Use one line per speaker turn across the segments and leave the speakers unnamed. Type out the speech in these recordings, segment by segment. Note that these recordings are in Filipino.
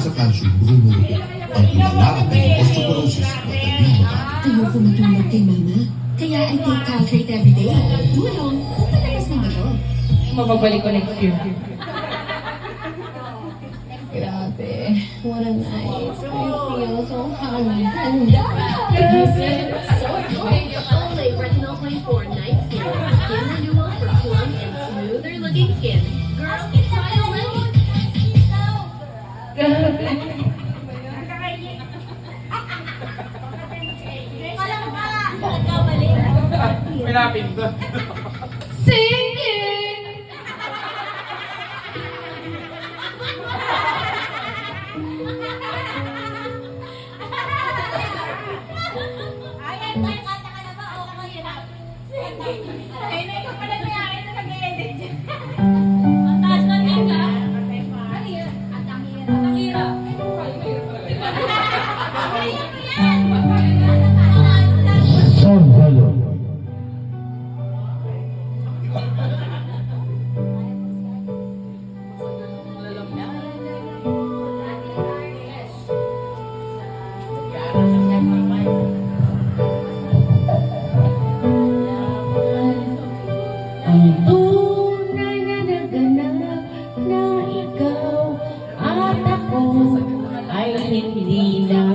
sa calcium, bumubuto. Ang ilala at ng osteoporosis, madaling mabalik.
Ayoko matulog kay mama. Kaya I take caltrate everyday. Tulong, pumalakas ng bato.
Mababalik ko next year.
Grabe. What a night. I feel so handa.
So enjoy Olay Retinol 24 Night Serum. Skin renewal for plump and smoother looking skin. Girl, try Olay.
Pinapin to.
Singing!
Ayan, tayo kanta ka na ba? O mahirap? Ay, na ikaw pala mayari na nag-edit dyan. Ang taas na din ka. Ang hirap. At ang hirap. Ang hirap.
Ang tunay na naganap na ikaw at ako ay hindi na.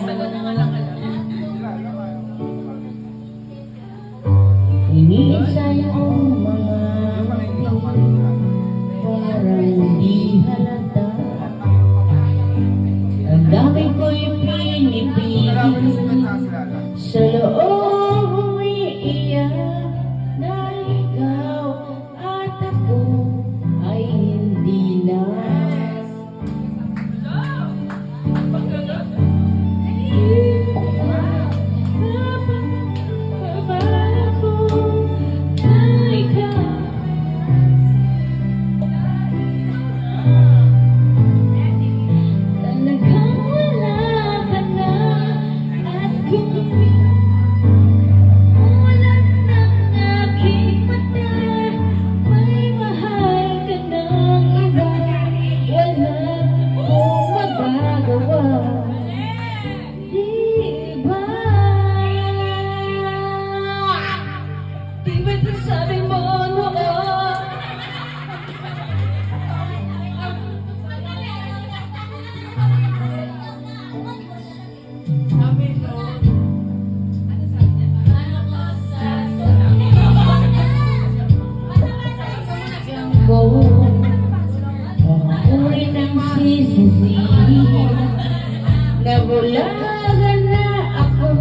Iniisa yung mga parang di halata. Ang dami ko'y pinipigil sa loob umiiyak na ikaw at ako ay hindi na. Talagang wala ka na at kung ulan ng aking mata, may mahal ka ng iba, wala akong magagawa. Di ba? Di ba't sabi mo noon? Ko uri ng sisisi nabulagan na ako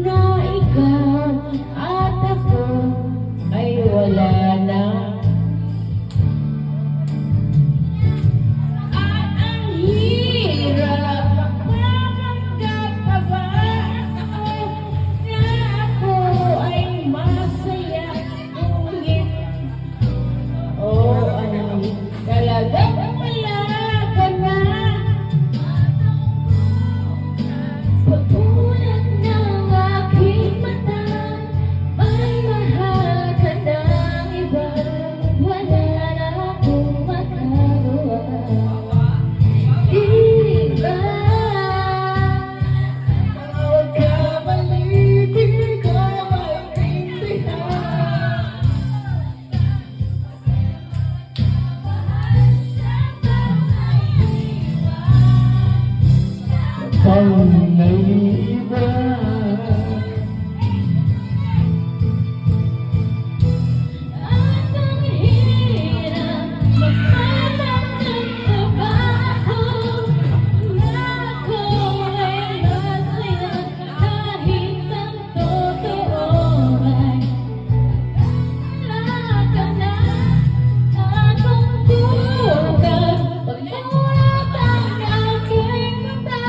na ikaw at ako ay wala na. At ang hirap matanggap pa ba na ako ay masaya ngunit talagang wala ka na. Pagkulat ng aking mata, may mahal ka ng iba, wala na akong magagawa. Di ba? Huwag ka mali, di ko maintindihan. Kung naiiba at ang hirap magpapanggap pa ako na ako ay masaya kahit ang totoo ay wala ka na. Akong bukas pagmulat ang aking mata,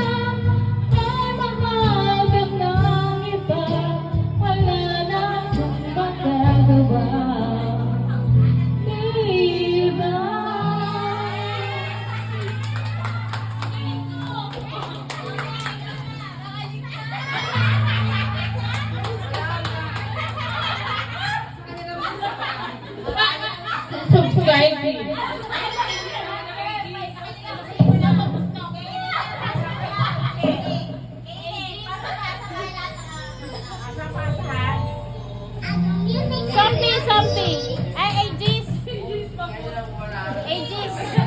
Ages.